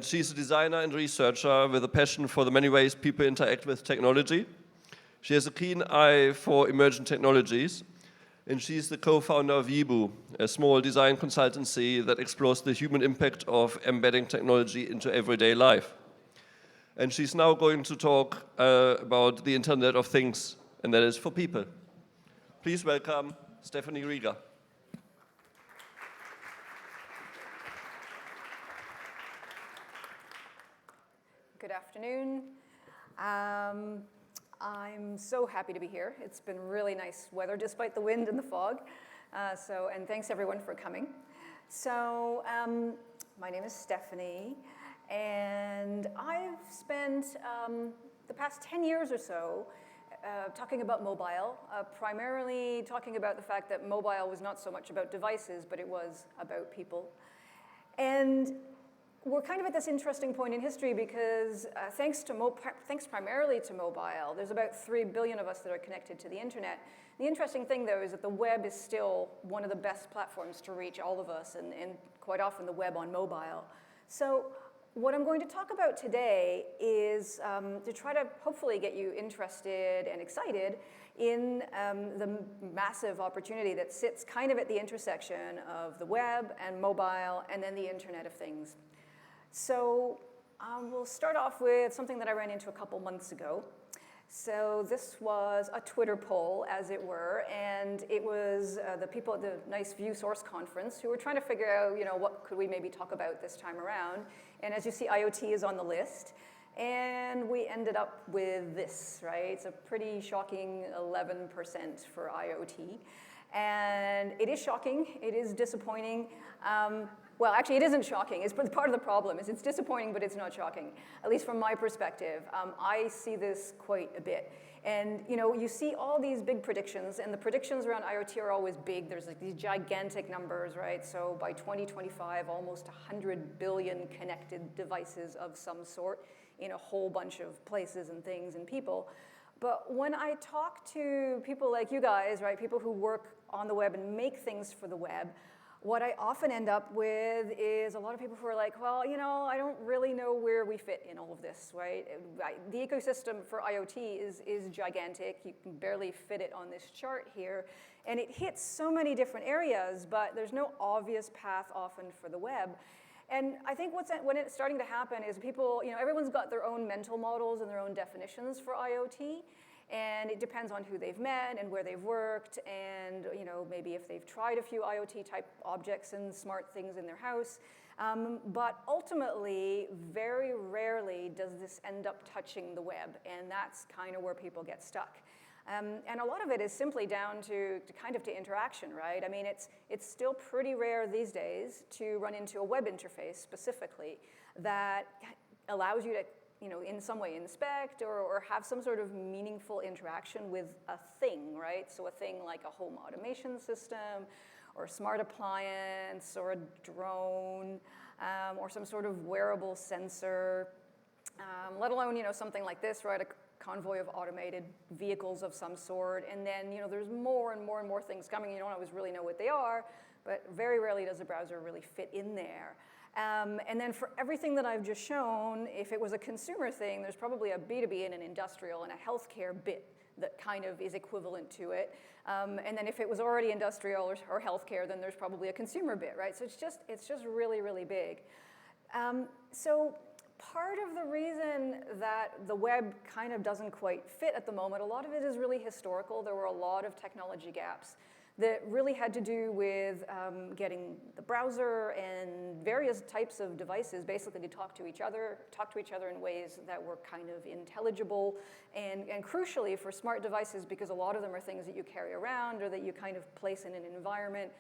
And she's a designer and researcher with a passion for the many ways people interact with technology. She has a keen eye for emerging technologies, and she's the co-founder of Yibu, a small design consultancy that explores the human impact of embedding technology into everyday life. And she's now going to talk about the Internet of Things, and that is for people. Please welcome Stephanie Rieger. Good afternoon. I'm so happy to be here. It's been really nice weather despite the wind and the fog. And thanks everyone for coming. So my name is Stephanie, and I've spent the past 10 years or so talking about mobile, primarily talking about the fact that mobile was not so much about devices, but it was about people. And we're kind of at this interesting point in history because thanks primarily to mobile, there's about 3 billion of us that are connected to the internet. The interesting thing, though, is that the web is still one of the best platforms to reach all of us, and quite often the web on mobile. So what I'm going to talk about today is to try to hopefully get you interested and excited in the massive opportunity that sits kind of at the intersection of the web and mobile and then the Internet of Things. So we'll start off with something that I ran into a couple months ago. So this was a Twitter poll, as it were, and it was the people at the Nice View Source Conference who were trying to figure out, what could we maybe talk about this time around. And as you see, IoT is on the list. And we ended up with this, right? It's a pretty shocking 11% for IoT. And it is shocking, it is disappointing. Well, actually, it isn't shocking. It's part of the problem. It's disappointing, but it's not shocking, at least from my perspective. I see this quite a bit. And you see all these big predictions, and the predictions around IoT are always big. There's like these gigantic numbers, right? So by 2025, almost 100 billion connected devices of some sort in a whole bunch of places and things and people. But when I talk to people like you guys, right, people who work on the web and make things for the web, what I often end up with is a lot of people who are like, well, I don't really know where we fit in all of this, right? The ecosystem for IoT is gigantic. You can barely fit it on this chart here. And it hits so many different areas, but there's no obvious path often for the web. And I think when it's starting to happen is people, everyone's got their own mental models and their own definitions for IoT. And it depends on who they've met and where they've worked and maybe if they've tried a few IoT-type objects and smart things in their house. But ultimately, very rarely does this end up touching the web, and that's kind of where people get stuck. And a lot of it is simply down to interaction, right? I mean, it's still pretty rare these days to run into a web interface specifically that allows you to in some way inspect or have some sort of meaningful interaction with a thing, right? So a thing like a home automation system or a smart appliance or a drone or some sort of wearable sensor, let alone, something like this, right? A convoy of automated vehicles of some sort. And then, there's more and more and more things coming. You don't always really know what they are, but very rarely does the browser really fit in there. And then for everything that I've just shown, if it was a consumer thing, there's probably a B2B and an industrial and a healthcare bit that kind of is equivalent to it. And then if it was already industrial or healthcare, then there's probably a consumer bit, right? So it's just really, really big. So part of the reason that the web kind of doesn't quite fit at the moment, a lot of it is really historical. There were a lot of technology gaps that really had to do with getting the browser and various types of devices basically to talk to each other in ways that were kind of intelligible, and crucially for smart devices, because a lot of them are things that you carry around or that you kind of place in an environment,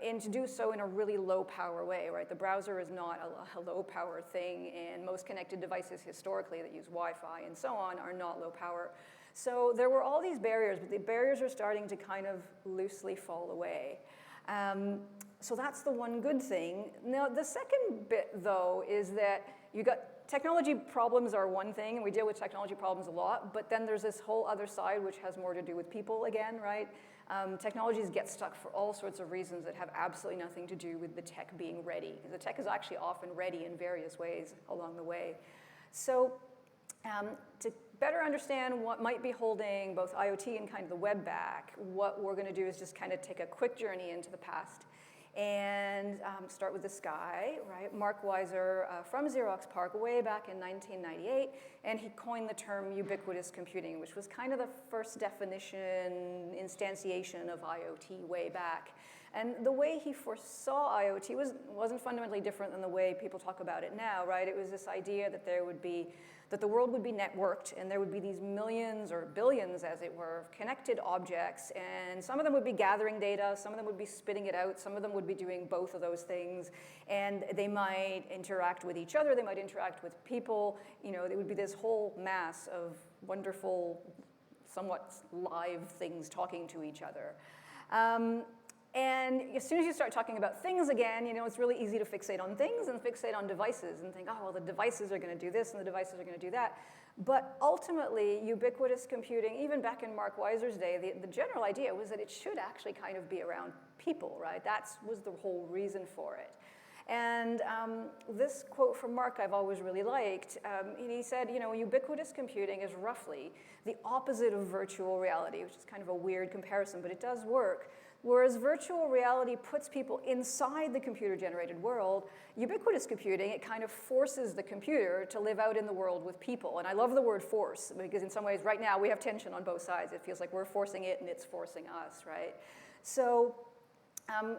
and to do so in a really low power way, right? The browser is not a low power thing, and most connected devices historically that use Wi-Fi and so on are not low power. So there were all these barriers, but the barriers are starting to kind of loosely fall away. So that's the one good thing. Now, the second bit, though, is that you got technology problems are one thing, and we deal with technology problems a lot, but then there's this whole other side which has more to do with people again, right? Technologies get stuck for all sorts of reasons that have absolutely nothing to do with the tech being ready, because the tech is actually often ready in various ways along the way. So to better understand what might be holding both IoT and kind of the web back, what we're going to do is just kind of take a quick journey into the past and start with this guy, right? Mark Weiser from Xerox PARC way back in 1998, and he coined the term ubiquitous computing, which was kind of the first definition, instantiation of IoT way back. And the way he foresaw IoT wasn't fundamentally different than the way people talk about it now, right? It was this idea that that the world would be networked, and there would be these millions or billions, as it were, of connected objects, and some of them would be gathering data, some of them would be spitting it out, some of them would be doing both of those things, and they might interact with each other, they might interact with people, there would be this whole mass of wonderful, somewhat live things talking to each other. And as soon as you start talking about things again, it's really easy to fixate on things and fixate on devices and think, oh, well, the devices are going to do this and the devices are going to do that. But ultimately, ubiquitous computing, even back in Mark Weiser's day, the general idea was that it should actually kind of be around people, right? That was the whole reason for it. And this quote from Mark I've always really liked. He said, ubiquitous computing is roughly the opposite of virtual reality, which is kind of a weird comparison, but it does work. Whereas virtual reality puts people inside the computer-generated world, ubiquitous computing, it kind of forces the computer to live out in the world with people. And I love the word force, because in some ways right now we have tension on both sides. It feels like we're forcing it and it's forcing us, right? So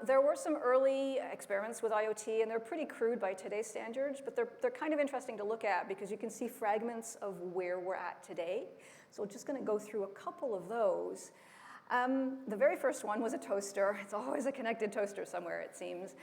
there were some early experiments with IoT, and they're pretty crude by today's standards, but they're kind of interesting to look at because you can see fragments of where we're at today. So we're just going to go through a couple of those. The very first one was a toaster. It's always a connected toaster somewhere, it seems.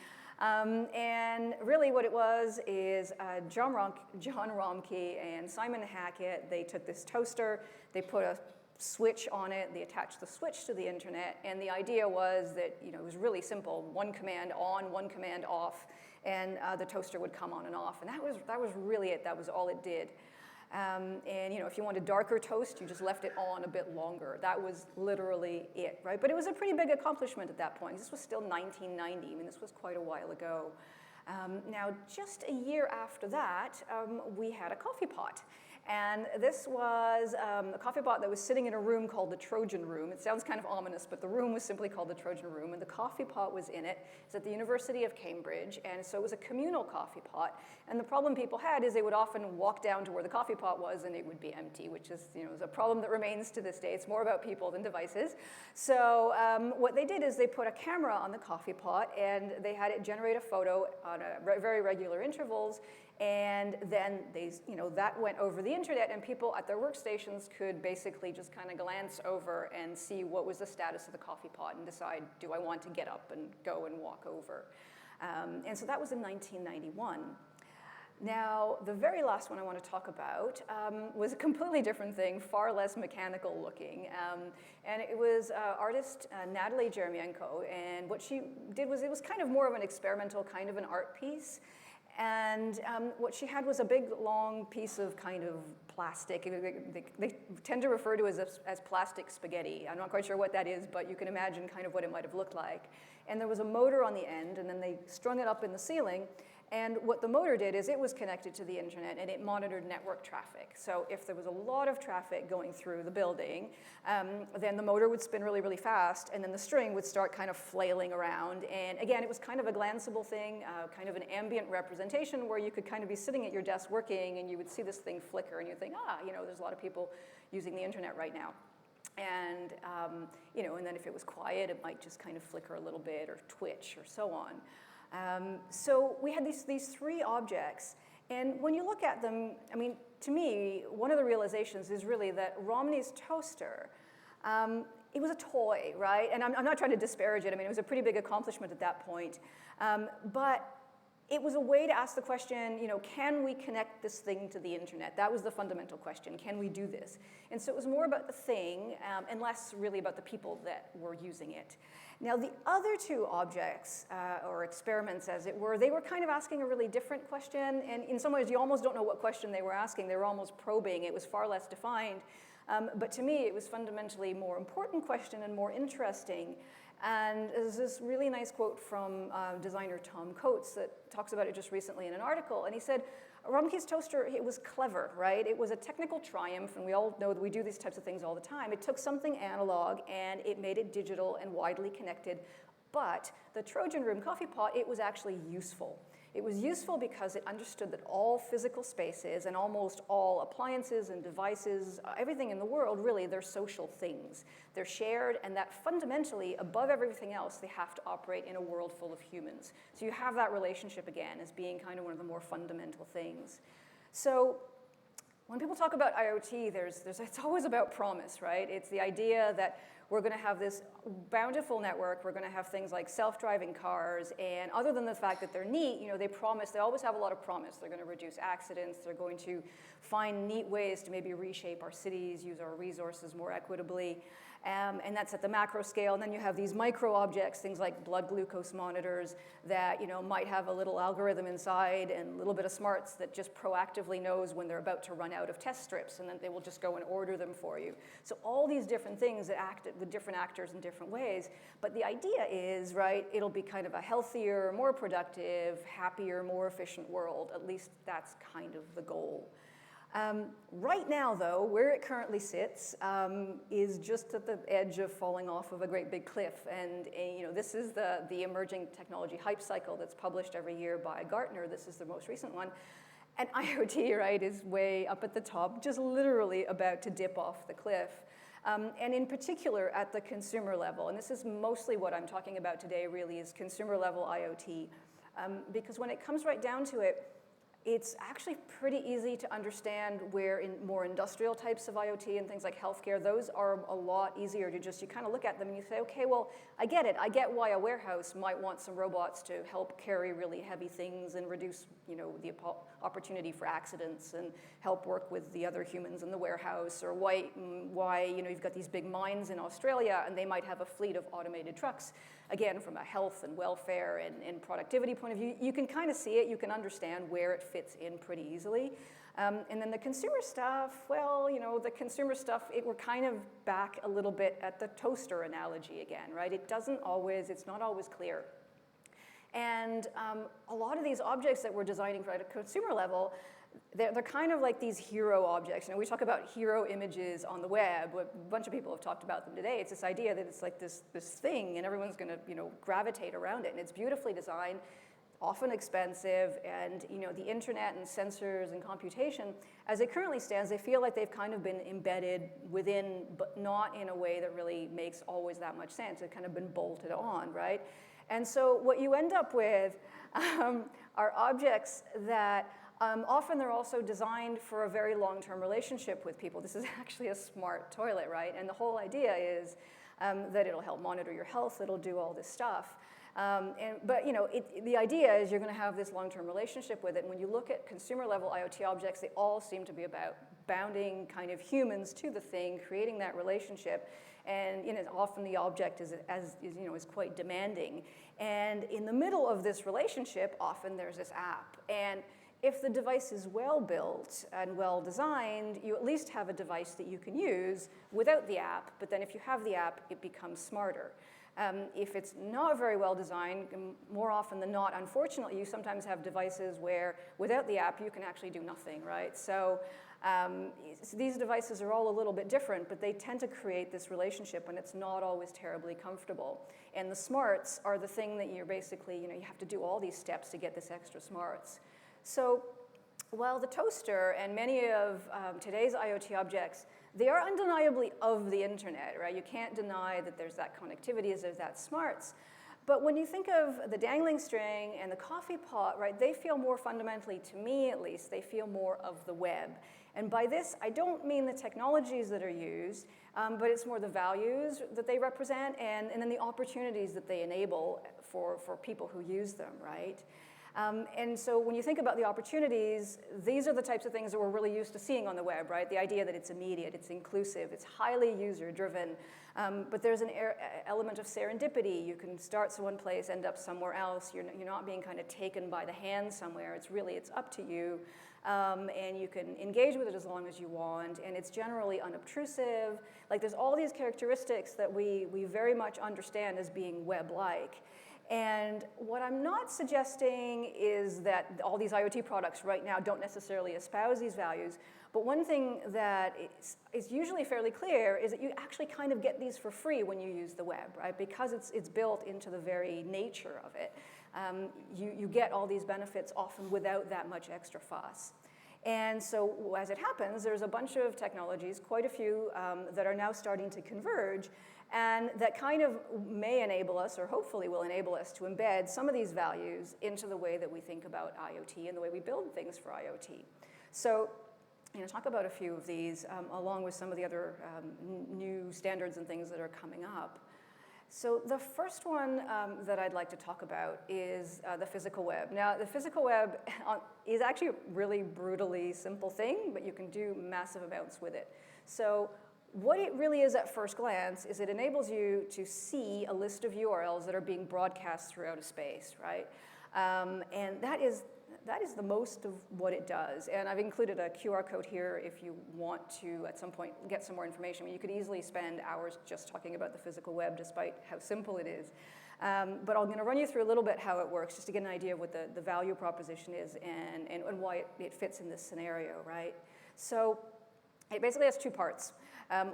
And really what it was is John Romke and Simon Hackett, they took this toaster, they put a switch on it, they attached the switch to the internet, and the idea was that it was really simple, one command on, one command off, and the toaster would come on and off. And that was really it, that was all it did. And if you wanted darker toast, you just left it on a bit longer. That was literally it, right? But it was a pretty big accomplishment at that point. This was still 1990. I mean, this was quite a while ago. Now, just a year after that, we had a coffee pot. And this was a coffee pot that was sitting in a room called the Trojan Room. It sounds kind of ominous, but the room was simply called the Trojan Room, and the coffee pot was in it. It's at the University of Cambridge, and so it was a communal coffee pot. And the problem people had is they would often walk down to where the coffee pot was, and it would be empty, which is is a problem that remains to this day. It's more about people than devices. So what they did is they put a camera on the coffee pot, and they had it generate a photo on very regular intervals. And then that went over the internet, and people at their workstations could basically just kind of glance over and see what was the status of the coffee pot and decide, do I want to get up and go and walk over? And so that was in 1991. Now, the very last one I want to talk about was a completely different thing, far less mechanical looking. And it was artist Natalie Jeremienko, and what she did was, it was kind of more of an experimental kind of an art piece. And what she had was a big, long piece of kind of plastic. They tend to refer to it as plastic spaghetti. I'm not quite sure what that is, but you can imagine kind of what it might have looked like. And there was a motor on the end, and then they strung it up in the ceiling. And what the motor did is it was connected to the internet, and it monitored network traffic. So if there was a lot of traffic going through the building, then the motor would spin really, really fast, and then the string would start kind of flailing around. And again, it was kind of a glanceable thing, kind of an ambient representation where you could kind of be sitting at your desk working, and you would see this thing flicker, and you'd think, there's a lot of people using the internet right now. And, and then if it was quiet, it might just kind of flicker a little bit or twitch or so on. So we had these three objects, and when you look at them, I mean, to me, one of the realizations is really that Romney's toaster, it was a toy, right? And I'm not trying to disparage it. I mean, it was a pretty big accomplishment at that point. But it was a way to ask the question, can we connect this thing to the internet? That was the fundamental question. Can we do this? And so it was more about the thing and less really about the people that were using it. Now, the other two objects, or experiments as it were, they were kind of asking a really different question. And in some ways, you almost don't know what question they were asking. They were almost probing. It was far less defined. But to me, it was fundamentally a more important question and more interesting. And there's this really nice quote from designer Tom Coates that talks about it just recently in an article. And he said, Rumpke's toaster, it was clever, right? It was a technical triumph, and we all know that we do these types of things all the time. It took something analog, and it made it digital and widely connected. But the Trojan Room coffee pot, it was actually useful. It was useful because it understood that all physical spaces and almost all appliances and devices, everything in the world, really, they're social things. They're shared, and that fundamentally, above everything else, they have to operate in a world full of humans. So you have that relationship again as being kind of one of the more fundamental things. So when people talk about IoT, it's always about promise, right? It's the idea that we're going to have this bountiful network. We're going to have things like self-driving cars. And other than the fact that they're neat, they always have a lot of promise. They're going to reduce accidents. They're going to find neat ways to maybe reshape our cities, use our resources more equitably. And that's at the macro scale. And then you have these micro objects, things like blood glucose monitors that might have a little algorithm inside and a little bit of smarts that just proactively knows when they're about to run out of test strips, and then they will just go and order them for you. So all these different things that act with different actors in different ways. But the idea is, right, it'll be kind of a healthier, more productive, happier, more efficient world. At least that's kind of the goal. Right now, though, where it currently sits is just at the edge of falling off of a great big cliff. And this is the emerging technology hype cycle that's published every year by Gartner. This is the most recent one. And IoT, right, is way up at the top, just literally about to dip off the cliff. And in particular, at the consumer level. And this is mostly what I'm talking about today, really, is consumer level IoT. Because when it comes right down to it, it's actually pretty easy to understand where in more industrial types of IoT and things like healthcare, those are a lot easier to you kind of look at them and you say, okay, well, I get it. I get why a warehouse might want some robots to help carry really heavy things and reduce, the opportunity for accidents and help work with the other humans in the warehouse, or why you've got these big mines in Australia and they might have a fleet of automated trucks. Again, from a health and welfare and productivity point of view, you can kind of see it, you can understand where it fits in pretty easily. And then the consumer stuff, well, the consumer stuff, we're kind of back a little bit at the toaster analogy again, right? It's not always clear. And a lot of these objects that we're designing at a consumer level, they're kind of like these hero objects. We talk about hero images on the web. A bunch of people have talked about them today. It's this idea that it's like this thing, and everyone's going to gravitate around it. And it's beautifully designed, often expensive, and the internet and sensors and computation, as it currently stands, they feel like they've kind of been embedded within, but not in a way that really makes always that much sense. They've kind of been bolted on, right? And so what you end up with are objects that often they're also designed for a very long-term relationship with people. This is actually a smart toilet, right? And the whole idea is that it'll help monitor your health, it'll do all this stuff. But the idea is you're going to have this long-term relationship with it. And when you look at consumer-level IoT objects, they all seem to be about bounding kind of humans to the thing, creating that relationship. And often the object is quite demanding. And in the middle of this relationship, often there's this app. And if the device is well built and well designed, you at least have a device that you can use without the app. But then if you have the app, it becomes smarter. If it's not very well designed, more often than not, unfortunately, you sometimes have devices where without the app, you can actually do nothing, right? So these devices are all a little bit different, but they tend to create this relationship, and it's not always terribly comfortable. And the smarts are the thing that you're basically, you have to do all these steps to get this extra smarts. So while the toaster and many of today's IoT objects, they are undeniably of the internet, right? You can't deny that there's that connectivity, there's that smarts. But when you think of the dangling string and the coffee pot, right, they feel more fundamentally, to me at least, they feel more of the web. And by this, I don't mean the technologies that are used, but it's more the values that they represent and then the opportunities that they enable for people who use them, right? And so when you think about the opportunities, these are the types of things that we're really used to seeing on the web, right? The idea that it's immediate, it's inclusive, it's highly user-driven, but there's an element of serendipity. You can start one place, end up somewhere else. You're not being kind of taken by the hand somewhere. It's up to you, and you can engage with it as long as you want, and it's generally unobtrusive. Like, there's all these characteristics that we very much understand as being web-like. And what I'm not suggesting is that all these IoT products right now don't necessarily espouse these values, but one thing that is usually fairly clear is that you actually kind of get these for free when you use the web, right? Because it's built into the very nature of it. You get all these benefits often without that much extra fuss. And so as it happens, there's a bunch of technologies, quite a few, that are now starting to converge, and that kind of may enable us, or hopefully will enable us, to embed some of these values into the way that we think about IoT and the way we build things for IoT. So, talk about a few of these, along with some of the other new standards and things that are coming up. So the first one that I'd like to talk about is the physical web. Now, the physical web is actually a really brutally simple thing, but you can do massive amounts with it. So what it really is at first glance is it enables you to see a list of URLs that are being broadcast throughout a space, right? And that is the most of what it does. And I've included a QR code here if you want to, at some point, get some more information. I mean, you could easily spend hours just talking about the physical web, despite how simple it is. But I'm going to run you through a little bit how it works, just to get an idea of what the value proposition is and why it fits in this scenario, right? So it basically has two parts.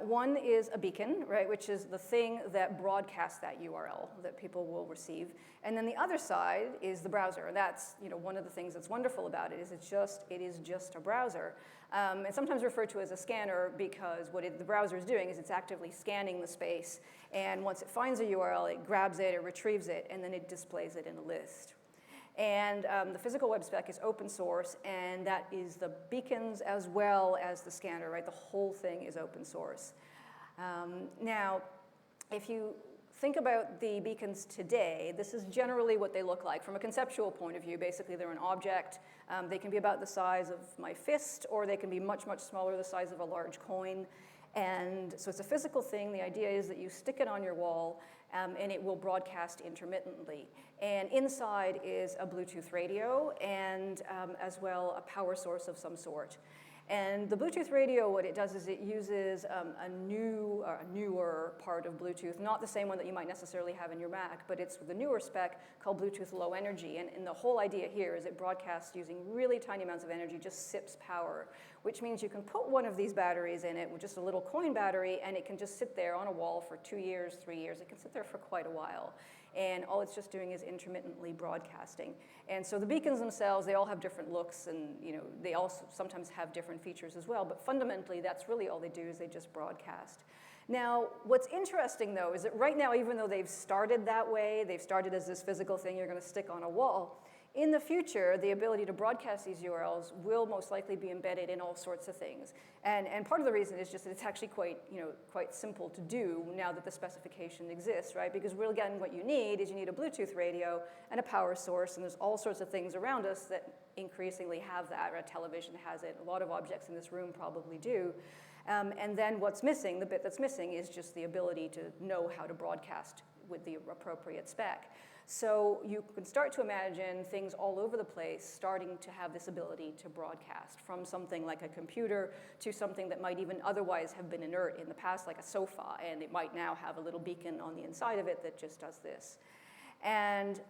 One is a beacon, right, which is the thing that broadcasts that URL that people will receive. And then the other side is the browser. And that's, one of the things that's wonderful about it is it is just a browser. It's sometimes referred to as a scanner because what the browser is doing is it's actively scanning the space. And once it finds a URL, it grabs it, it retrieves it, and then it displays it in a list. And the physical web spec is open source, and that is the beacons as well as the scanner, right? The whole thing is open source. Now, if you think about the beacons today, this is generally what they look like. From a conceptual point of view, basically they're an object. They can be about the size of my fist, or they can be much, much smaller, the size of a large coin. And so it's a physical thing. The idea is that you stick it on your wall, and it will broadcast intermittently. And inside is a Bluetooth radio and as well a power source of some sort. And the Bluetooth radio, what it does is it uses a newer part of Bluetooth, not the same one that you might necessarily have in your Mac, but it's the newer spec called Bluetooth Low Energy. And the whole idea here is it broadcasts using really tiny amounts of energy, just sips power, which means you can put one of these batteries in it with just a little coin battery, and it can just sit there on a wall for 2 years, 3 years. It can sit there for quite a while. And all it's just doing is intermittently broadcasting. And so the beacons themselves, they all have different looks, and they also sometimes have different features as well, but fundamentally that's really all they do is they just broadcast. Now, what's interesting though is that right now, even though they've started that way, they've started as this physical thing you're going to stick on a wall, in the future, the ability to broadcast these URLs will most likely be embedded in all sorts of things. And part of the reason is just that it's actually quite simple to do now that the specification exists, right? Because really, again, what you need is you need a Bluetooth radio and a power source, and there's all sorts of things around us that increasingly have that. A television has it. A lot of objects in this room probably do. And then what's missing, the bit that's missing, is just the ability to know how to broadcast with the appropriate spec. So you can start to imagine things all over the place starting to have this ability to broadcast, from something like a computer to something that might even otherwise have been inert in the past, like a sofa, and it might now have a little beacon on the inside of it that just does this. And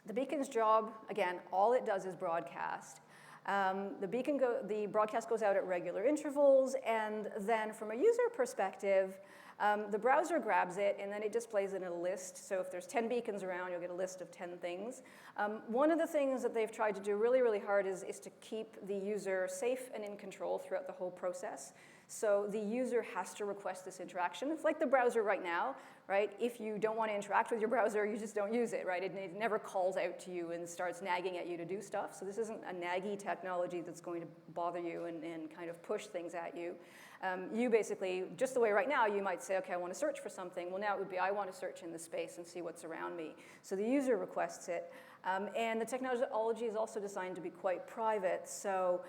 the beacon's job, again, all it does is broadcast. The broadcast goes out at regular intervals, and then from a user perspective, the browser grabs it, and then it displays it in a list. So if there's 10 beacons around, you'll get a list of 10 things. One of the things that they've tried to do really, really hard is to keep the user safe and in control throughout the whole process. So the user has to request this interaction. It's like the browser right now, right? If you don't want to interact with your browser, you just don't use it, right? It never calls out to you and starts nagging at you to do stuff. So this isn't a naggy technology that's going to bother you and kind of push things at you. You basically, just the way right now, you might say, okay, I want to search for something. Well, now it would be, I want to search in the space and see what's around me. So the user requests it. And the technology is also designed to be quite private. So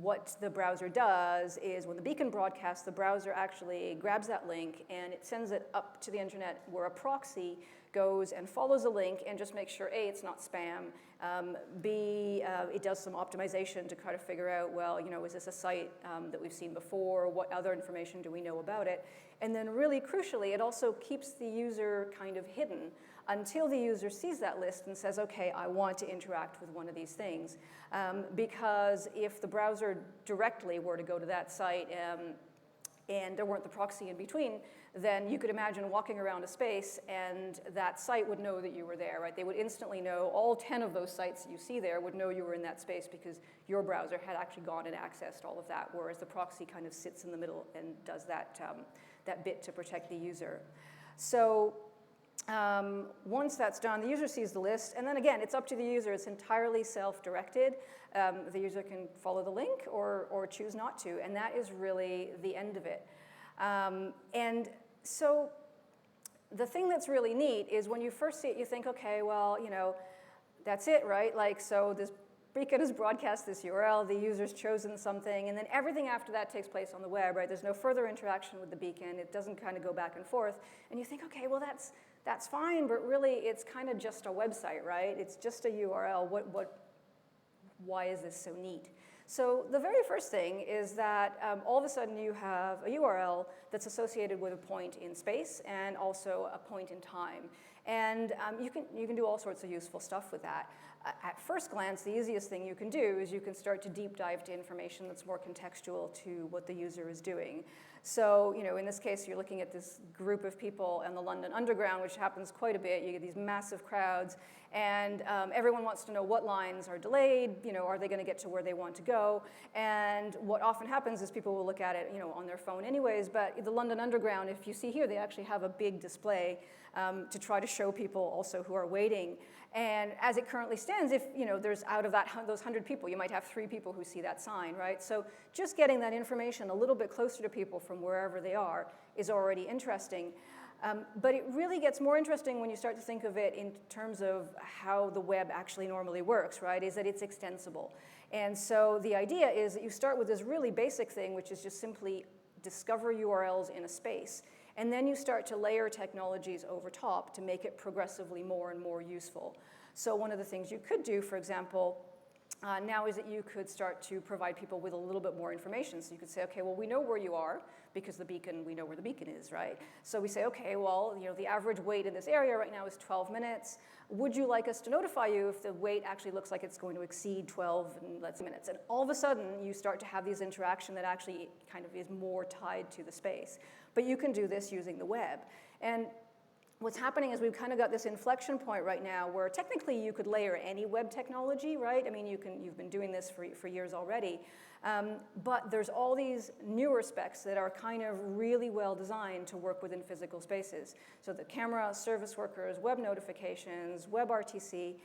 what the browser does is when the beacon broadcasts, the browser actually grabs that link and it sends it up to the internet where a proxy goes and follows a link and just makes sure, A, it's not spam, B, it does some optimization to try to figure out, well, you know, is this a site that we've seen before? What other information do we know about it? And then really crucially, it also keeps the user kind of hidden until the user sees that list and says, okay, I want to interact with one of these things. Because if the browser directly were to go to that site and there weren't the proxy in between, then you could imagine walking around a space and that site would know that you were there, right? They would instantly know, all 10 of those sites that you see there would know you were in that space because your browser had actually gone and accessed all of that, whereas the proxy kind of sits in the middle and does that, that bit to protect the user. So once that's done, the user sees the list, and then again, it's up to the user. It's entirely self-directed. The user can follow the link or choose not to, and that is really the end of it. And so the thing that's really neat is when you first see it, you think, okay, well, you know, that's it, right? Like, so this beacon has broadcast this URL, the user's chosen something, and then everything after that takes place on the web, right? There's no further interaction with the beacon. It doesn't kind of go back and forth. And you think, okay, well, that's fine, but really it's kind of just a website, right? It's just a URL. Why is this so neat? So the very first thing is that all of a sudden you have a URL that's associated with a point in space and also a point in time. And you can do all sorts of useful stuff with that. At first glance, the easiest thing you can do is you can start to deep dive to information that's more contextual to what the user is doing. So, you know, in this case, you're looking at this group of people in the London Underground, which happens quite a bit. You get these massive crowds, and everyone wants to know what lines are delayed. You know, are they going to get to where they want to go? And what often happens is people will look at it, you know, on their phone anyways. But the London Underground, if you see here, they actually have a big display to try to show people also who are waiting. And as it currently stands, if you know, there's out of those 100 people, you might have 3 people who see that sign, right? So just getting that information a little bit closer to people from wherever they are is already interesting. But it really gets more interesting when you start to think of it in terms of how the web actually normally works, right? Is that it's extensible. And so the idea is that you start with this really basic thing, which is just simply discover URLs in a space. And then you start to layer technologies over top to make it progressively more and more useful. So one of the things you could do, for example, now is that you could start to provide people with a little bit more information. So you could say, okay, well, we know where you are because the beacon, we know where the beacon is, right? So we say, okay, well, you know, the average wait in this area right now is 12 minutes. Would you like us to notify you if the wait actually looks like it's going to exceed 12 minutes? And all of a sudden, you start to have these interaction that actually kind of is more tied to the space. But you can do this using the web. And what's happening is we've kind of got this inflection point right now where technically you could layer any web technology, right? I mean, you've been doing this for years already. But there's all these newer specs that are kind of really well designed to work within physical spaces. So the camera, service workers, web notifications, WebRTC,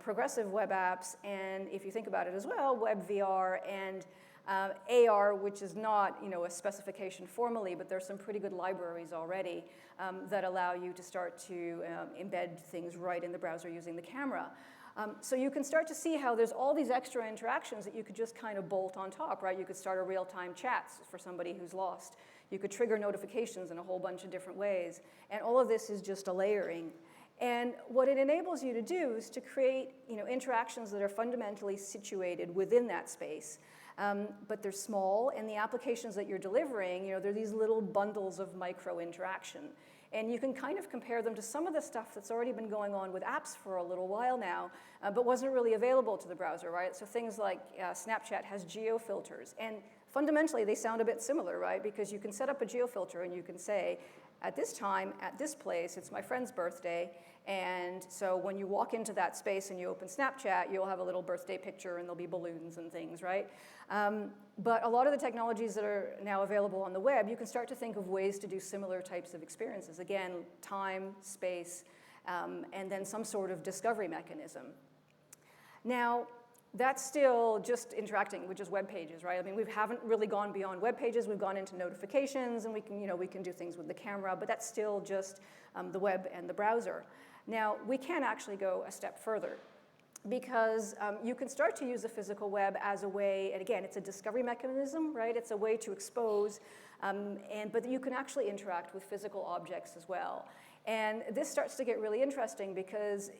progressive web apps, and if you think about it as well, web VR and AR, which is not, you know, a specification formally, but there's some pretty good libraries already that allow you to start to embed things right in the browser using the camera. So you can start to see how there's all these extra interactions that you could just kind of bolt on top, right? You could start a real-time chat for somebody who's lost. You could trigger notifications in a whole bunch of different ways. And all of this is just a layering. And what it enables you to do is to create, you know, interactions that are fundamentally situated within that space. But they're small, and the applications that you're delivering, you know, they're these little bundles of micro interaction. And you can kind of compare them to some of the stuff that's already been going on with apps for a little while now, but wasn't really available to the browser, right? So things like Snapchat has geo-filters, and fundamentally they sound a bit similar, right? Because you can set up a geo-filter and you can say, at this time, at this place, it's my friend's birthday, And so when you walk into that space and you open Snapchat, you'll have a little birthday picture and there'll be balloons and things, right? But a lot of the technologies that are now available on the web, you can start to think of ways to do similar types of experiences. Again, time, space, and then some sort of discovery mechanism. Now, that's still just interacting with just web pages, right? I mean, we haven't really gone beyond web pages. We've gone into notifications, and we can do things with the camera, but that's still just the web and the browser. Now, we can actually go a step further, because you can start to use the physical web as a way, and again, it's a discovery mechanism, right? It's a way to expose, but you can actually interact with physical objects as well. And this starts to get really interesting because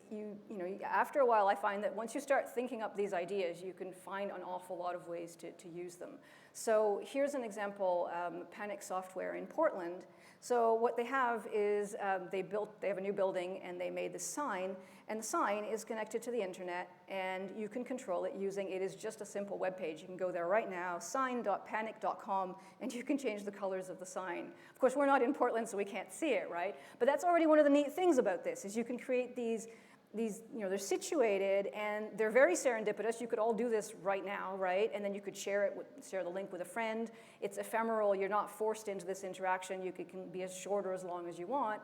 after a while, I find that once you start thinking up these ideas, you can find an awful lot of ways to use them. So here's an example, Panic Software in Portland. So what they have is they have a new building and they made this sign, and the sign is connected to the internet, and you can control it using, it is just a simple web page. You can go there right now, sign.panic.com, and you can change the colors of the sign. Of course, we're not in Portland, so we can't see it, right? But that's already one of the neat things about this, is you can create these, they're situated and they're very serendipitous. You could all do this right now, right? And then you could share the link with a friend. It's ephemeral. You're not forced into this interaction. You can be as short or as long as you want.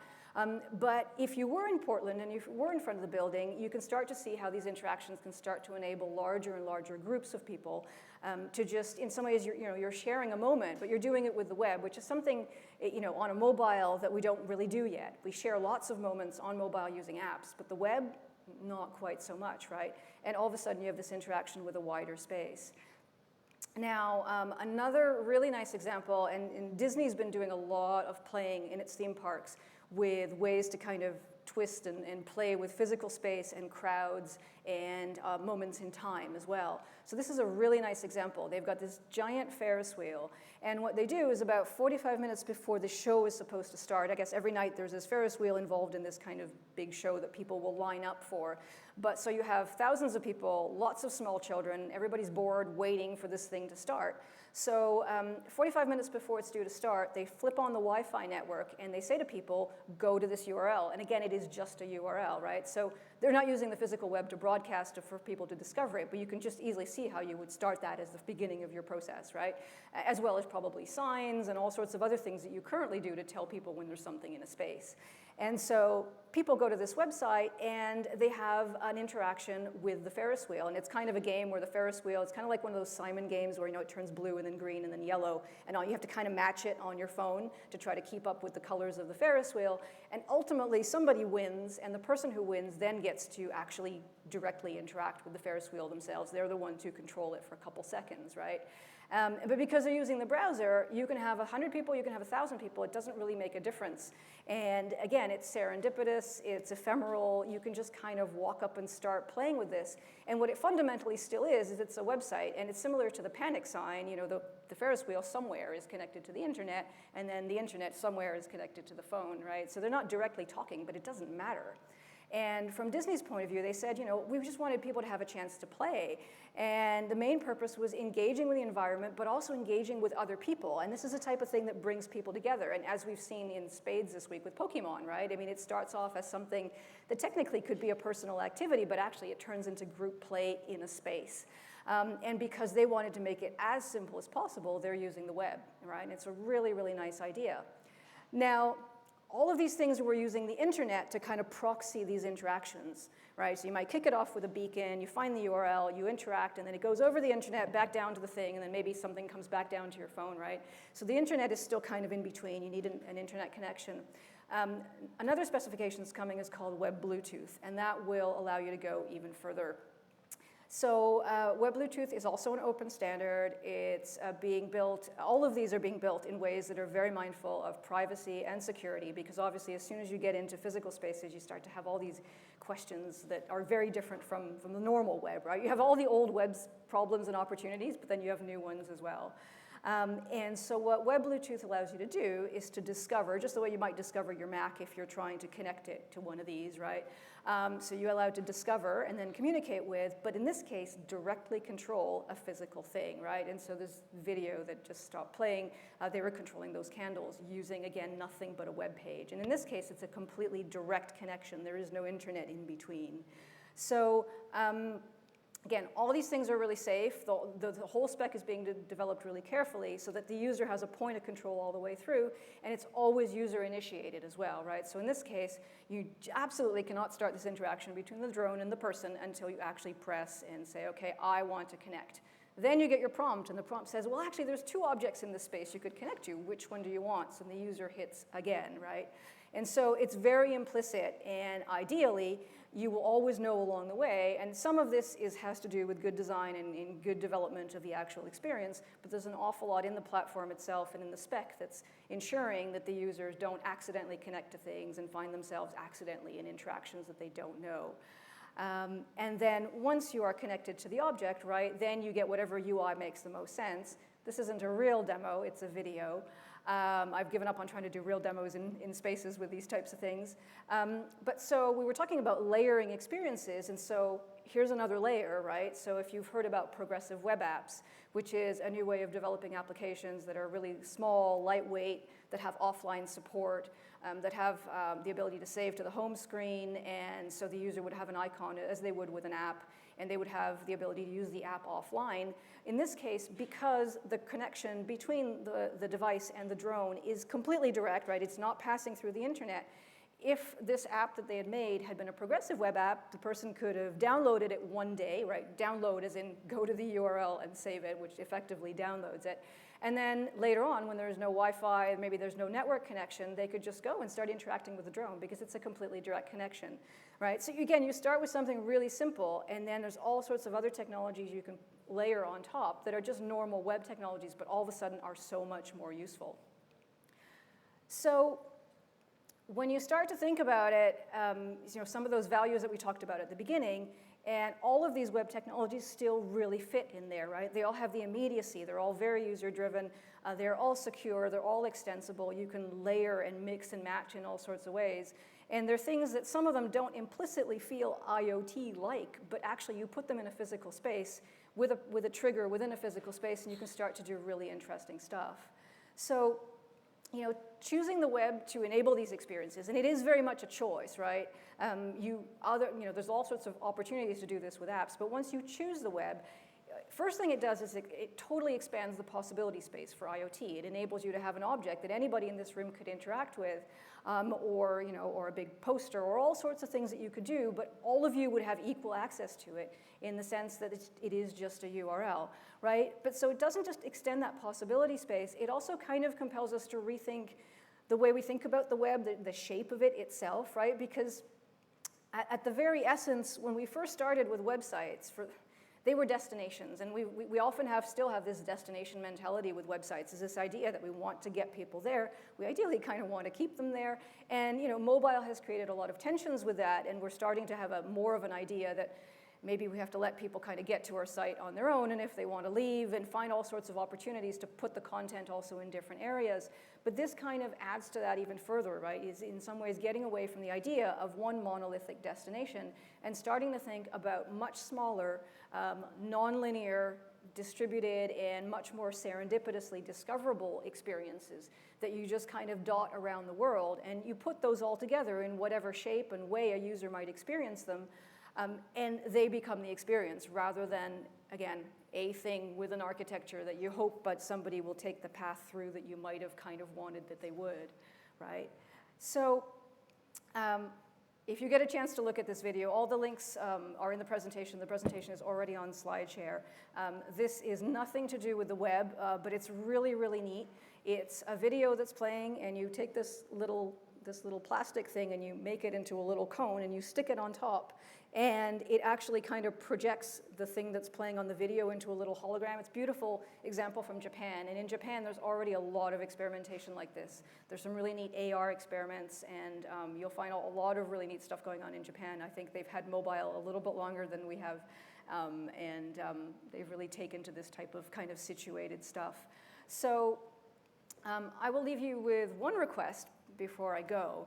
But if you were in Portland and you were in front of the building, you can start to see how these interactions can start to enable larger and larger groups of people to just, in some ways, you're sharing a moment, but you're doing it with the web, which is something, on a mobile that we don't really do yet. We share lots of moments on mobile using apps, but the web, not quite so much, right? And all of a sudden, you have this interaction with a wider space. Now, another really nice example, and Disney's been doing a lot of playing in its theme parks with ways to kind of twist and play with physical space and crowds and moments in time as well. So this is a really nice example. They've got this giant Ferris wheel, and what they do is about 45 minutes before the show is supposed to start, I guess every night there's this Ferris wheel involved in this kind of big show that people will line up for. But so you have thousands of people, lots of small children, everybody's bored waiting for this thing to start. So 45 minutes before it's due to start, they flip on the Wi-Fi network and they say to people, go to this URL. And again, it is just a URL, right? So they're not using the physical web to broadcast for people to discover it, but you can just easily see how you would start that as the beginning of your process, right? As well as probably signs and all sorts of other things that you currently do to tell people when there's something in a space. And so people go to this website and they have an interaction with the Ferris wheel. And it's kind of a game where the Ferris wheel, it's kind of like one of those Simon games where it turns blue and then green and then yellow. And you have to kind of match it on your phone to try to keep up with the colors of the Ferris wheel. And ultimately somebody wins, and the person who wins then gets to actually directly interact with the Ferris wheel themselves. They're the ones who control it for a couple seconds, right? But because they're using the browser, you can have 100 people, you can have 1,000 people. It doesn't really make a difference. And again, it's serendipitous, it's ephemeral. You can just kind of walk up and start playing with this. And what it fundamentally still is it's a website, and it's similar to the panic sign. The Ferris wheel somewhere is connected to the internet, and then the internet somewhere is connected to the phone, right? So they're not directly talking, but it doesn't matter. And from Disney's point of view, they said, we just wanted people to have a chance to play. And the main purpose was engaging with the environment, but also engaging with other people. And this is the type of thing that brings people together. And as we've seen in spades this week with Pokemon, right? I mean, it starts off as something that technically could be a personal activity, but actually it turns into group play in a space. And because they wanted to make it as simple as possible, they're using the web, right? And it's a really, really nice idea. Now, all of these things we're using the internet to kind of proxy these interactions, right? So you might kick it off with a beacon, you find the URL, you interact, and then it goes over the internet, back down to the thing, and then maybe something comes back down to your phone, right? So the internet is still kind of in between. You need an internet connection. Another specification that's coming is called Web Bluetooth, and that will allow you to go even further. So Web Bluetooth is also an open standard. It's being built, all of these are being built in ways that are very mindful of privacy and security, because obviously as soon as you get into physical spaces, you start to have all these questions that are very different from the normal web, right? You have all the old web's problems and opportunities, but then you have new ones as well. And so what Web Bluetooth allows you to do is to discover, just the way you might discover your Mac if you're trying to connect it to one of these, right? So you're allowed to discover and then communicate with, but in this case, directly control a physical thing, right? And so this video that just stopped playing, they were controlling those candles using, again, nothing but a web page. And in this case, it's a completely direct connection. There is no internet in between. So again, all these things are really safe. The whole spec is being developed really carefully so that the user has a point of control all the way through, and it's always user initiated as well, right? So in this case, you absolutely cannot start this interaction between the drone and the person until you actually press and say, okay, I want to connect. Then you get your prompt, and the prompt says, well, actually, there's two objects in this space you could connect to. Which one do you want? So the user hits again, right? And so it's very implicit, and ideally, you will always know along the way, and some of this has to do with good design and good development of the actual experience, but there's an awful lot in the platform itself and in the spec that's ensuring that the users don't accidentally connect to things and find themselves accidentally in interactions that they don't know. And then once you are connected to the object, right, then you get whatever UI makes the most sense. This isn't a real demo, it's a video. I've given up on trying to do real demos in spaces with these types of things. But so we were talking about layering experiences, and so here's another layer, right? So if you've heard about progressive web apps, which is a new way of developing applications that are really small, lightweight, that have offline support, that have the ability to save to the home screen, and so the user would have an icon as they would with an app, and they would have the ability to use the app offline. In this case, because the connection between the device and the drone is completely direct, right? It's not passing through the internet. If this app that they had made had been a progressive web app, the person could have downloaded it one day, right? Download as in go to the URL and save it, which effectively downloads it. And then later on, when there's no Wi-Fi, maybe there's no network connection, they could just go and start interacting with the drone because it's a completely direct connection, right? So again, you start with something really simple, and then there's all sorts of other technologies you can layer on top that are just normal web technologies, but all of a sudden are so much more useful. So when you start to think about it, some of those values that we talked about at the beginning, and all of these web technologies still really fit in there, right? They all have the immediacy. They're all very user-driven. They're all secure. They're all extensible. You can layer and mix and match in all sorts of ways. And they're things that some of them don't implicitly feel IoT-like, but actually you put them in a physical space with a trigger within a physical space, and you can start to do really interesting stuff. So, choosing the web to enable these experiences, and it is very much a choice, right? There's all sorts of opportunities to do this with apps, but once you choose the web, first thing it does is it totally expands the possibility space for IoT. It enables you to have an object that anybody in this room could interact with, or a big poster, or all sorts of things that you could do, but all of you would have equal access to it in the sense that it is just a URL, right? But so it doesn't just extend that possibility space, it also kind of compels us to rethink the way we think about the web, the shape of it itself, right? Because at the very essence, when we first started with websites, they were destinations, and we often still have this destination mentality with websites, is this idea that we want to get people there. We ideally kind of want to keep them there, and mobile has created a lot of tensions with that, and we're starting to have more of an idea that maybe we have to let people kind of get to our site on their own, and if they want to leave, and find all sorts of opportunities to put the content also in different areas. But this kind of adds to that even further, right? Is in some ways getting away from the idea of one monolithic destination and starting to think about much smaller, nonlinear, distributed, and much more serendipitously discoverable experiences that you just kind of dot around the world, and you put those all together in whatever shape and way a user might experience them, and they become the experience rather than, again, a thing with an architecture that you hope but somebody will take the path through that you might have kind of wanted that they would, right? So if you get a chance to look at this video, all the links are in the presentation. The presentation is already on SlideShare. This is nothing to do with the web, but it's really, really neat. It's a video that's playing, and you take this little plastic thing and you make it into a little cone and you stick it on top, and it actually kind of projects the thing that's playing on the video into a little hologram. It's a beautiful example from Japan, and in Japan there's already a lot of experimentation like this. There's some really neat AR experiments, and you'll find a lot of really neat stuff going on in Japan. I think they've had mobile a little bit longer than we have, and they've really taken to this type of kind of situated stuff. So I will leave you with one request before I go.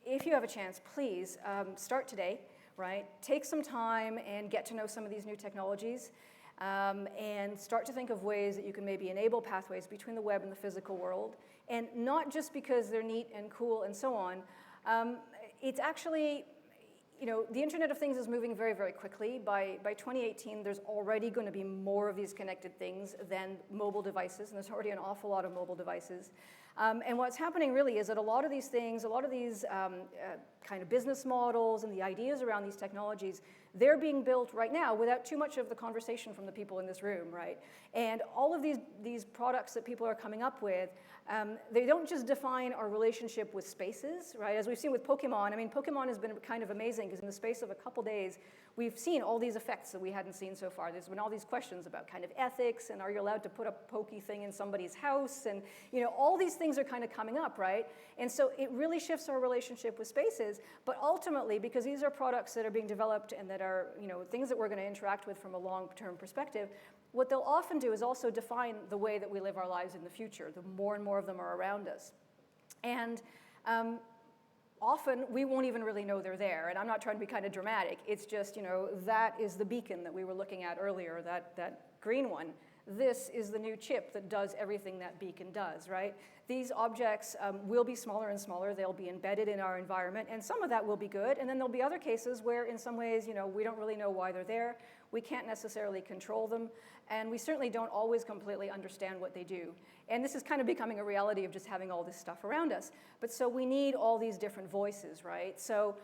If you have a chance, please start today, right? Take some time and get to know some of these new technologies. And start to think of ways that you can maybe enable pathways between the web and the physical world. And not just because they're neat and cool and so on. It's actually, the Internet of Things is moving very, very quickly. By 2018, there's already going to be more of these connected things than mobile devices, and there's already an awful lot of mobile devices. And what's happening really is that a lot of these things, a lot of these kind of business models and the ideas around these technologies, they're being built right now without too much of the conversation from the people in this room, right? And all of these products that people are coming up with, they don't just define our relationship with spaces, right? As we've seen with Pokemon, I mean, Pokemon has been kind of amazing because in the space of a couple days, we've seen all these effects that we hadn't seen so far. There's been all these questions about kind of ethics and are you allowed to put a pokey thing in somebody's house? And, all these things are kind of coming up, right? And so it really shifts our relationship with spaces, but ultimately, because these are products that are being developed and that are, things that we're going to interact with from a long-term perspective, what they'll often do is also define the way that we live our lives in the future. The more and more of them are around us. And often, we won't even really know they're there. And I'm not trying to be kind of dramatic. It's just, that is the beacon that we were looking at earlier, that green one. This is the new chip that does everything that beacon does, right? These objects will be smaller and smaller. They'll be embedded in our environment, and some of that will be good. And then there'll be other cases where, in some ways, we don't really know why they're there. We can't necessarily control them, and we certainly don't always completely understand what they do. And this is kind of becoming a reality of just having all this stuff around us. But so we need all these different voices, right? So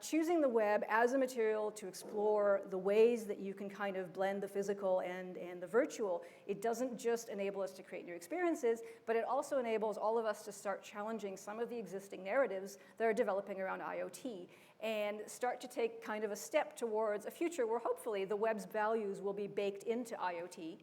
choosing the web as a material to explore the ways that you can kind of blend the physical and the virtual, it doesn't just enable us to create new experiences, but it also enables all of us to start challenging some of the existing narratives that are developing around IoT and start to take kind of a step towards a future where hopefully the web's values will be baked into IoT.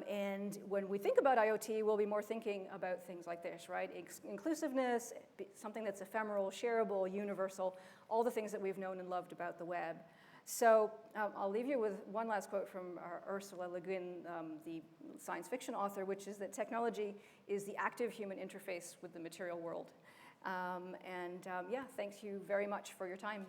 And when we think about IoT, we'll be more thinking about things like this, right? Inclusiveness, something that's ephemeral, shareable, universal, all the things that we've known and loved about the web. So I'll leave you with one last quote from Ursula Le Guin, the science fiction author, which is that technology is the active human interface with the material world. Yeah, thanks you very much for your time.